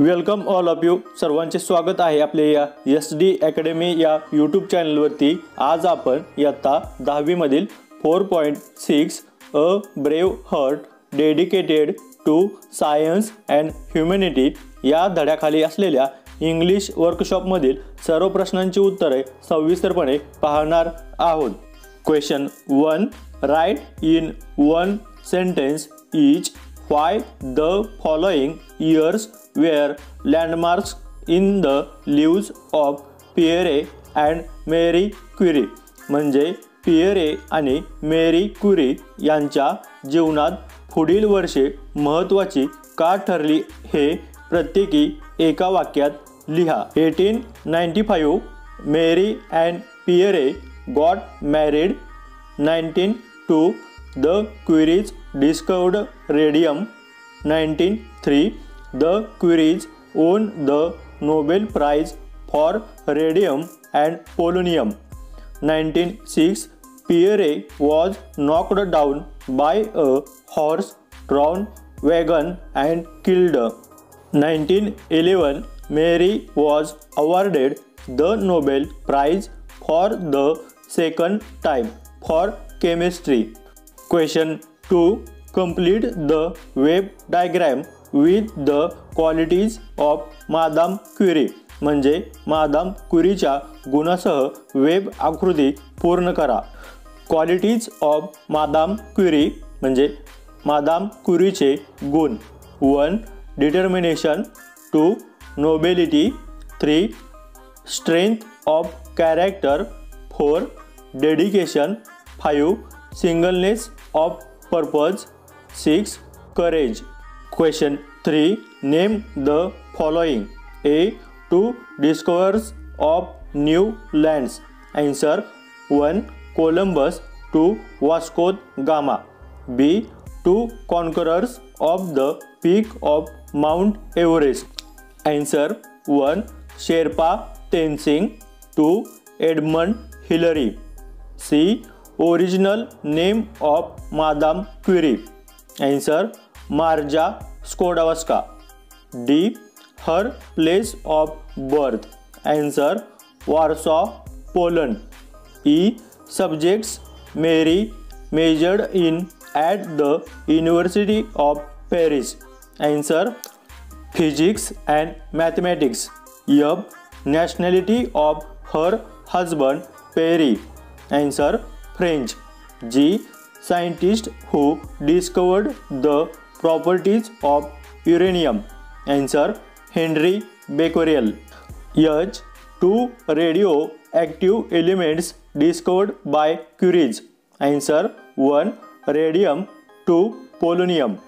Welcome all of you. सर्वांचे स्वागत आहे आपल्या या SD अकॅडमी या यूट्यूब चॅनलवरती. आज आपण इयत्ता 10वी मधील 4.6 a brave heart dedicated to science and humanity या धड्याखाली असलेल्या इंग्लिश वर्कशॉपमधील सर्व प्रश्नांची उत्तरे सविस्तरपणे पाहणार आहोत. Question 1. Write in one sentence each why the following years were landmarks in the lives of Pierre and Marie Curie. म्हणजे पिएरे आणि मेरी क्युरी यांच्या जीवनात पुढील वर्षे महत्त्वाची का ठरली हे प्रत्येकी एका वाक्यात लिहा. 1895 Marie and Pierre got married. 1902 The Curies discovered radium. 1903 The Curies won the Nobel Prize for Radium and Polonium. 1906 Pierre was knocked down by a horse-drawn wagon and killed. 1911 Mary was awarded the Nobel Prize for the second time for chemistry. Question 2. Complete the web diagram with the qualities of Madame Curie. म्हणजे madame क्युरीच्या गुणांसह web आकृती पूर्ण करा. Qualities of madame Curie म्हणजे madame क्युरीचे गुण. 1. Determination. 2. Nobility. 3. Strength of character. 4. Dedication. 5. Singleness of purpose. 6. Courage. Question 3. Name the following. A. Two discoverers of new lands. Answer 1. Columbus. 2. Vasco da Gama. B. Two conquerors of the peak of Mount Everest. Answer 1. Sherpa Tenzing. 2. Edmund Hillary. C. Original name of Madame Curie. Answer Marja Skłodowska. D. Her place of birth. Answer Warsaw, Poland. E. Subjects Mary majored in at the University of Paris. Answer Physics and Mathematics. F. Nationality of her husband Pierre. Answer French. G. Scientist who discovered the properties of uranium. Answer Henry Becquerel. H. Two radioactive elements discovered by Curie. Answer 1. Radium. 2. Polonium.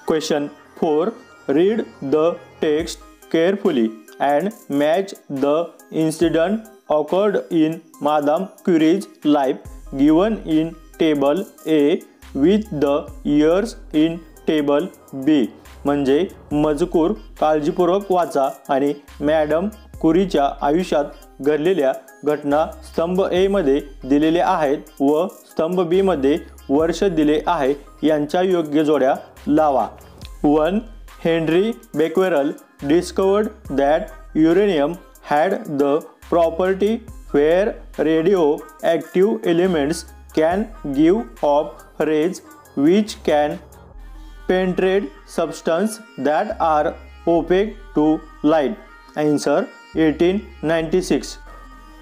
Question 4. Read the text carefully and match the incident occurred in Madame Curie's life given in table A with the years in table B. म्हणजे मजकूर काळजीपूर्वक वाचा आणि madam क्युरीच्या आयुष्यात घडलेल्या घटना स्तंभ A मध्ये दिलेले आहेत व स्तंभ B मध्ये वर्ष दिले आहे यांच्या योग्य जोड्या लावा. 1. Henry Becquerel discovered that uranium had the property where radioactive elements can give off rays which can penetrate substances that are opaque to light. Answer 1896.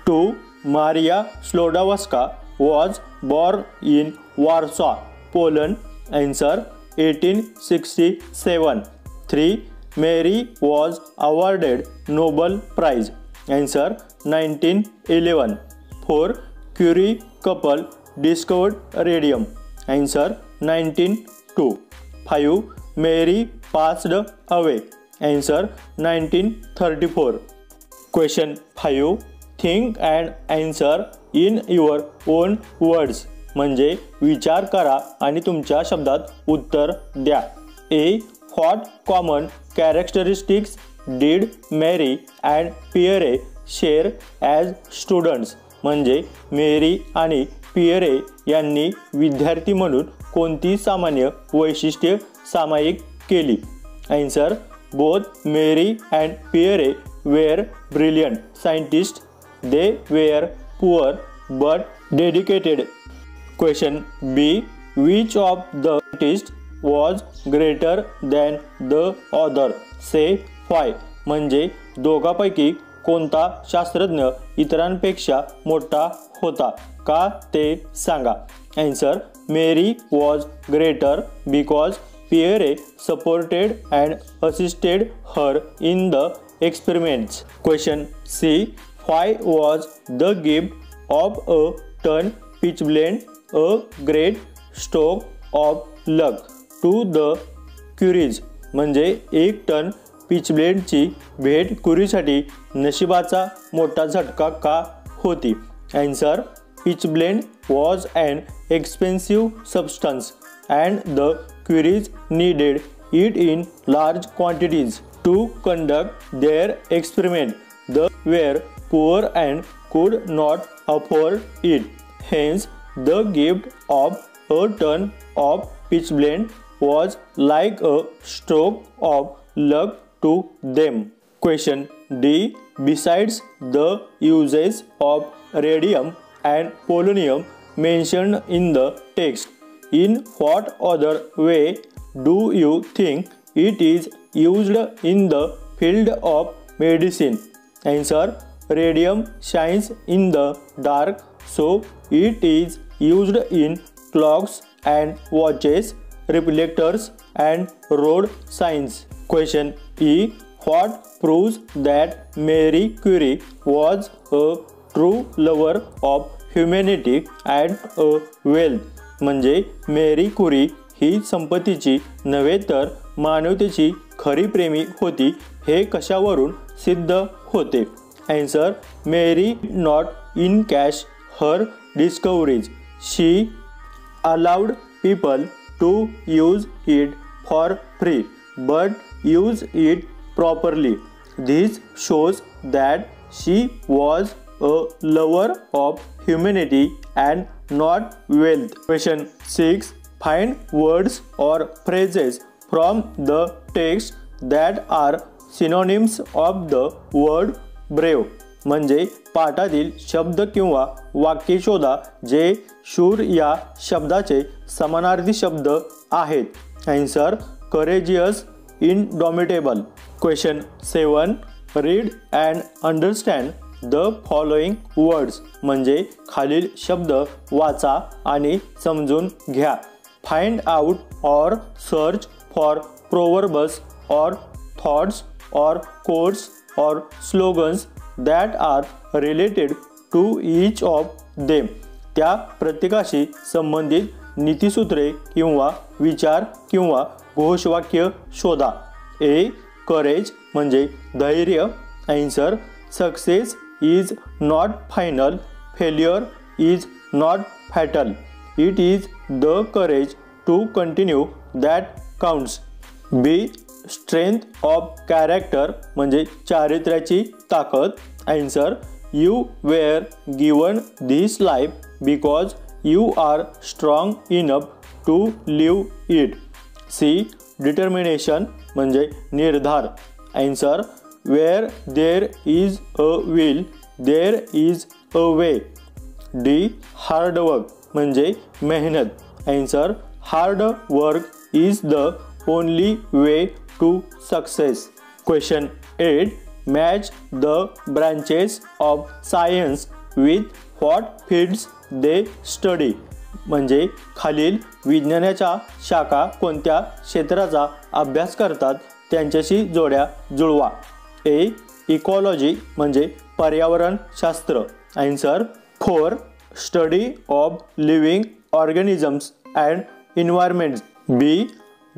2. Maria Skłodowska was born in Warsaw, Poland. Answer 1867. 3. Mary was awarded Nobel Prize. Answer 1911. 4. Curie couple discovered radium. Answer 1902. 5. Mary passed away. Answer 1934. Question 5. Think and answer in your own words. म्हणजे विचार करा आणि तुमच्या शब्दात उत्तर द्या. A. What common characteristics did Mary and Pierre share as students. म्हणजे मेरी आणि पिएरे यांनी विद्यार्थी म्हणून कोणती सामान्य वैशिष्ट्ये सामायिक केली. Answer Both Mary and Pierre were brilliant scientists. They were poor but dedicated. Question B. Which of the scientists was greater than the other? Say why. म्हणजे दोघांपैकी कोणता शास्त्रज्ञ इतरांपेक्षा मोठा होता का ते सांगा. Answer. Mary was greater because Pierre supported and assisted her in the experiments. Question C. Why was the gift of a ton pitchblende a great stroke of luck to the Curies? म्हणजे 1 ton पिचब्लेंडची भेट क्युरीसाठी नशिबाचा मोठा झटका का होती. Answer. Pitchblende was an expensive substance and the Curies needed it in large quantities to conduct their experiment. They were poor and could not afford it. Hence, the gift of a ton of pitchblende was like a stroke of luck to them. Question D. Besides the uses of radium and polonium mentioned in the text, in what other way do you think it is used in the field of medicine? Answer. Radium shines in the dark, so it is used in clocks and watches, reflectors and road signs. Question E. What proves that Marie Curie was a true lover of humanity and a wealth? म्हणजे Marie Curie ही संपत्तीची नव्हे तर मानवतेची खरी प्रेमी होती हे कशावरून सिद्ध होते. Answer. Mary not in cash her discoveries. She allowed people to use it for free but use it properly. This shows that she was a lover of humanity and not wealth. Question 6. Find words or phrases from the text that are synonyms of the word brave. म्हणजे पाठातील शब्द किंवा वाक्य शोधा जे शूर या शब्दाचे समानार्थी शब्द आहेत. Answer. Courageous, indomitable. Question 7. Read and understand the following words. म्हणजे खालील शब्द वाचा आणि समजून घ्या. Find out or search for proverbs or thoughts or quotes or slogans that are related to each of them. त्या प्रत्येकाशी संबंधित नीतिसूत्रे किंवा विचार किंवा घोषवाक्य शोधा. A. Courage म्हणजे धैर्य. Answer. Success is not final. Failure is not fatal. It is the courage to continue that counts. B. Strength of character म्हणजे चारित्र्याची ताकद. Answer. You were given this life because you are strong enough to live it. C. Determination म्हणजे निर्धार. Answer. Where there is a will, there is a way. D. Hard work म्हणजे मेहनत. Answer. Hard work is the only way to success. Question 8. Match the branches of science with what fields they study. म्हणजे खालील विज्ञानाच्या शाखा कोणत्या क्षेत्राचा अभ्यास करतात त्यांच्याशी जोड्या जुळवा. A. Ecology म्हणजे पर्यावरणशास्त्र. Answer. For study of living organisms and environments. B.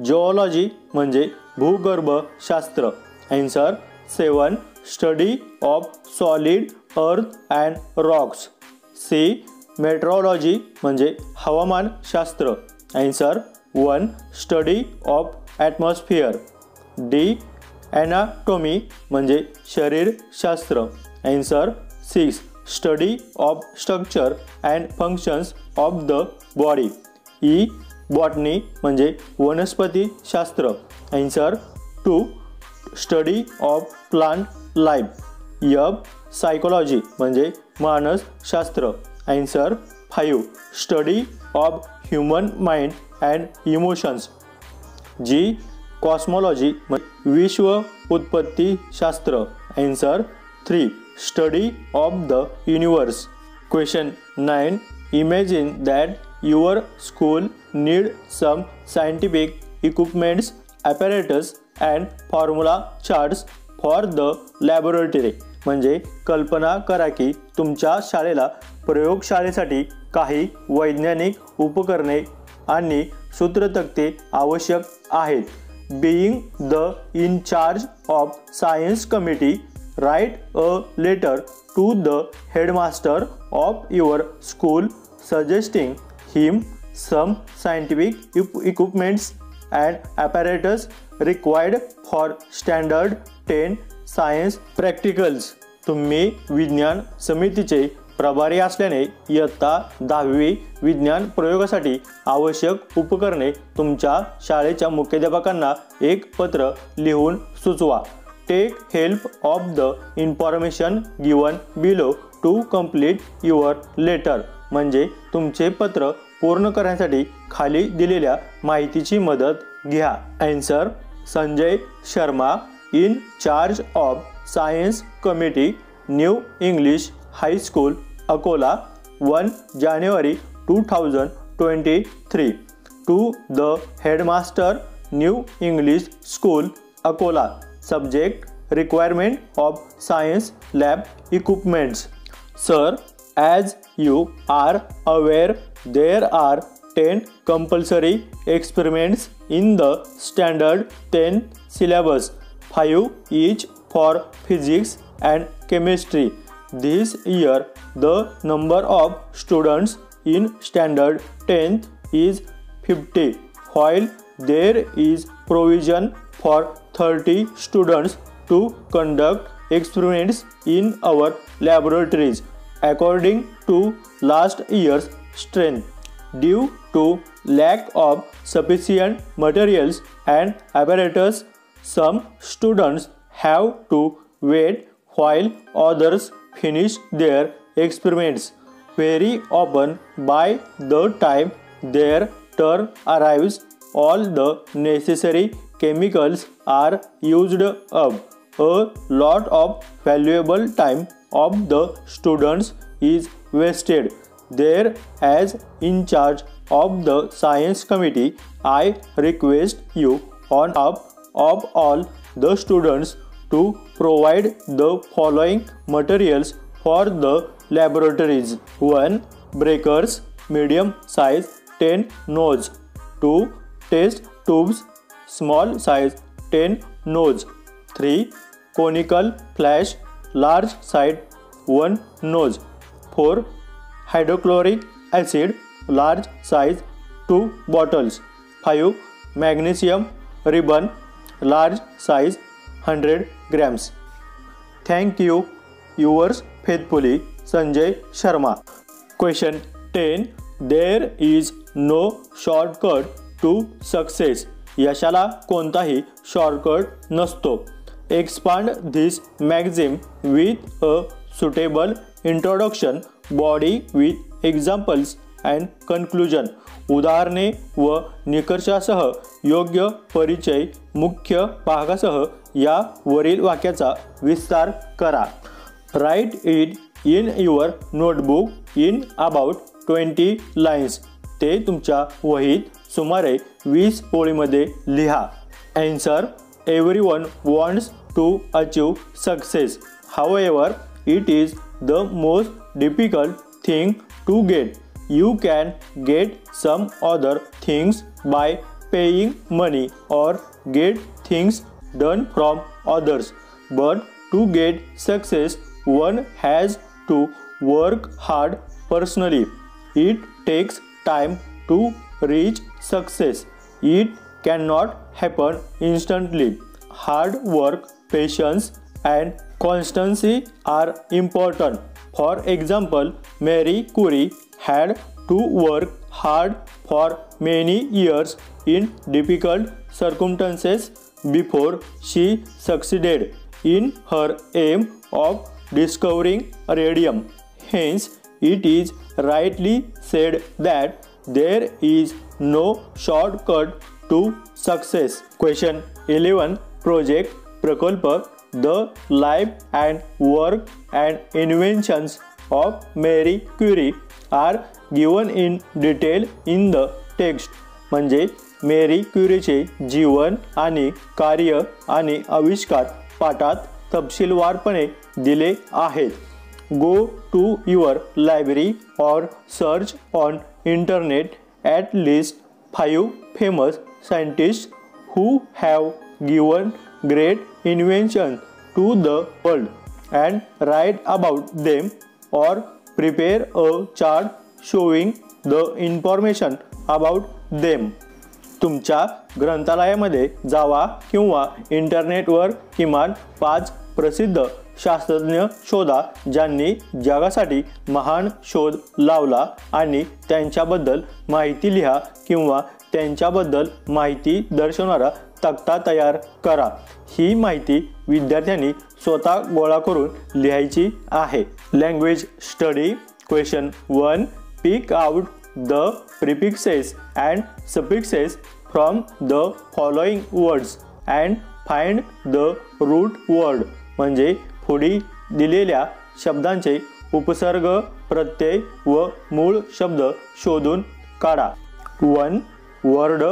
Geology म्हणजे भूगर्भशास्त्र. Answer. 7. Study of solid earth and rocks. C. Meteorology म्हणजे हवामानशास्त्र. Answer. 1. Study of atmosphere. D. Anatomy म्हणजे शरीरशास्त्र. Answer. 6. Study of structure and functions of the body. E. Botany म्हणजे वनस्पती शास्त्र. Answer. 2. Study of plant life. F. Psychology म्हणजे मानसशास्त्र. Answer 5. Study of human mind and emotions. G. Cosmology विश्व उत्पत्तीशास्त्र. Answer 3. Study of the universe. Question 9. Imagine that your school need some scientific equipments, apparatus and formula charts for the laboratory. म्हणजे कल्पना करा की तुमच्या शाळेला प्रयोगशाळेसाठी काही वैज्ञानिक उपकरणे आणि सूत्रतक्ते आवश्यक आहेत. Being the in charge of science committee, write a letter to the headmaster of your school suggesting him some scientific equipments and apparatus required for standard 10 science practicals. तुम्ही विज्ञान समितीचे प्रभारी असल्याने इयत्ता 10वी विज्ञान प्रयोगासाठी आवश्यक उपकरणे तुमच्या शाळेच्या मुख्याध्यापकांना एक पत्र लिहून सुचवा. Take help of the information given below to complete your letter. म्हणजे तुमचे पत्र पूर्ण करण्यासाठी खाली दिलेल्या माहितीची मदत घ्या. Answer Sanjay Sharma, in charge of science committee, new English high school, Akola, 1 January 2023. To the headmaster, new English school, Akola. Subject requirement of science lab equipments. Sir, as you are aware, there are 10 compulsory experiments in the standard 10 syllabus, 5 each for physics and chemistry. This year the number of students in standard 10th is 50, while there is provision for 30 students to conduct experiments in our laboratories according to last year's strength. Due to lack of sufficient materials and apparatus, some students have to wait while others finish their experiments. Very often, by the time their turn arrives, all the necessary chemicals are used up. A lot of valuable time of the students is wasted. There, as in charge of the science committee, I request you on behalf of all the students to provide the following materials for the laboratories. 1. Breakers, medium size 10 nodes. 2. Test tubes, small size 10 nodes. 3. Conical flash, large size 1 nose. 4. Hydrochloric acid, large size 2 bottles. 5. Magnesium ribbon, large size 100 grams. Thank you. Yours faithfully, Sanjay Sharma. Question 10. There is no shortcut to success. यशाला कोणताही shortcut नसतो. Expand this maxim with a suitable introduction, body with examples and conclusion. उदाहरणे व निकषासह योग्य परिचय मुख्य भागासह या वरील वाक्याचा विस्तार करा. Write it in your notebook in about 20 lines. ते तुमच्या वहीत सुमारे 20 ओळीमध्ये लिहा. Answer. Everyone wants to achieve success. However, it is the most difficult thing to get. You can get some other things by paying money or get things done from others. But to get success, one has to work hard personally. It takes time to reach success. It cannot happen instantly. Hard work, patience, and constancy are important. For example, Marie Curie had to work hard for many years in difficult circumstances before she succeeded in her aim of discovering radium. Hence, it is rightly said that there is no shortcut to success. Question 11. Project प्रकल्प The life and work and inventions of Marie Curie are given in detail in the text. म्हणजे मेरी क्युरीचे जीवन आणि कार्य आणि आविष्कार पाठात तपशीलवारपणे दिले आहेत. Go to your library or search on internet at least 5 famous scientists who have given great inventions to the world and write about them, or prepare a chart showing the information about them. तुमच्या ग्रंथालयामध्ये जावा किंवा इंटरनेटवर किमान 5 प्रसिद्ध शास्त्रज्ञ शोधा ज्यांनी जगासाठी महान शोध लावला आणि त्यांच्याबद्दल माहिती लिहा किंवा त्यांच्याबद्दल माहिती दर्शवणारा तक्ता तयार करा. ही माहिती विद्यार्थ्यांनी स्वतः गोळा करून लिहायची आहे. Language study. Question 1. Pick out the prefixes and suffixes from the following words and find the root word. म्हणजे पुढे दिलेल्या शब्दांचे उपसर्ग, प्रत्यय व मूळ शब्द शोधून काढा. 1. Word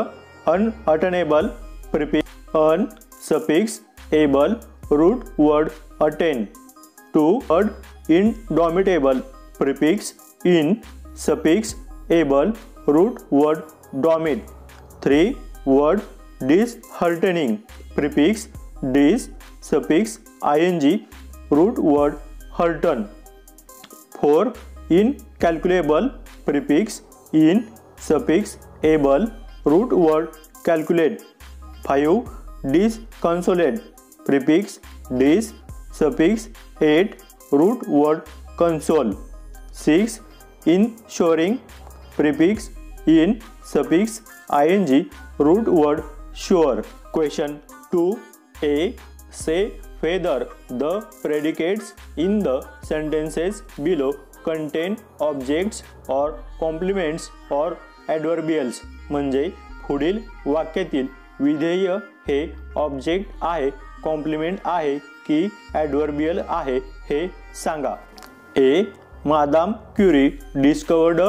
unattainable, prefix un, suffix able, root word attain. 2. Word indomitable, prefix in, suffix able, root word domit. 3. Word disheartening, prefix dis, suffix ing, root word hearten. 4. Incalculable, prefix in, suffix able, root word calculate. 5. disconsolate, prefix dis, suffix ate, root word console. 6. insuring, prefix in, suffix ing, root word sure. Question 2a. Say whether the predicates in the sentences below contain objects or complements or adverbials. म्हणजे पुढील वाक्यातील विधेय हे object आहे, complement आहे की ॲडव्हर्बियल आहे हे सांगा. A. Madame Curie discovered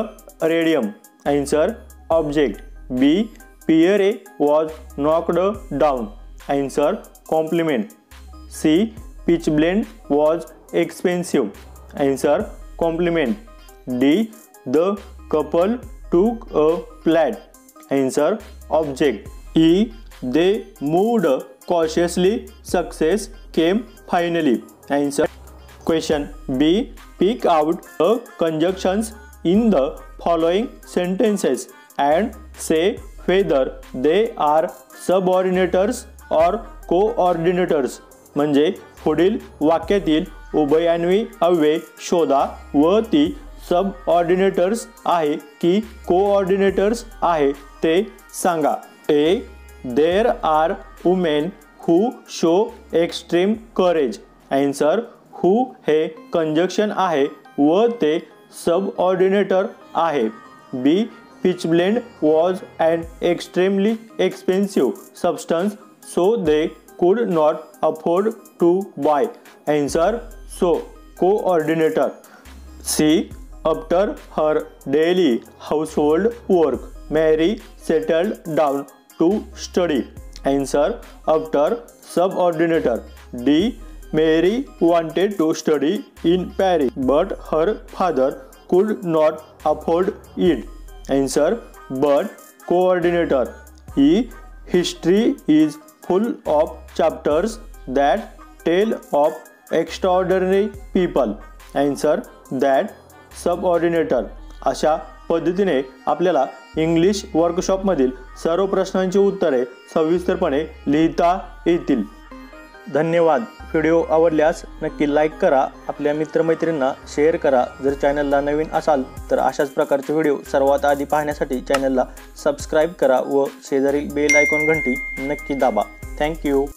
radium. Answer object. B. Pierre was knocked down. Answer complement. C. Pitchblende was expensive. Answer complement. D. The couple took a flat. Answer object. E. They moved cautiously. Success came finally. Answer. Question B. Pick out the conjunctions in the following sentences and say whether they are subordinators or coordinators. म्हणजे पुढील वाक्यातील उभयान्वी अव्यय शोधा व ती सबऑर्डिनेटर्स आहे की coordinators आहे ते सांगा. A. There are women who show extreme courage. Answer. Who हे कंजक्शन आहे व ते सबऑर्डिनेटर आहे. B. Pitchblende was an extremely expensive substance so they could not afford to buy. Answer. So coordinator. C. After her daily household work, Mary settled down to study. Answer. After subordinator. D. Mary wanted to study in Paris, but her father could not afford it. Answer. But coordinator. E. History is full of chapters that tell of extraordinary people. Answer. That सबऑर्डिनेटर. अशा पद्धतीने आपल्याला English वर्कशॉपमधील सर्व प्रश्नांची उत्तरे सविस्तरपणे लिहिता येतील. धन्यवाद. व्हिडिओ आवडल्यास नक्की लाईक करा, आपल्या मित्रमैत्रिणींना शेअर करा. जर चॅनलला नवीन असाल तर अशाच प्रकारचे व्हिडिओ सर्वात आधी पाहण्यासाठी चॅनलला सबस्क्राईब करा व शेजारील बेल आयकॉन घंटी नक्की दाबा. Thank you.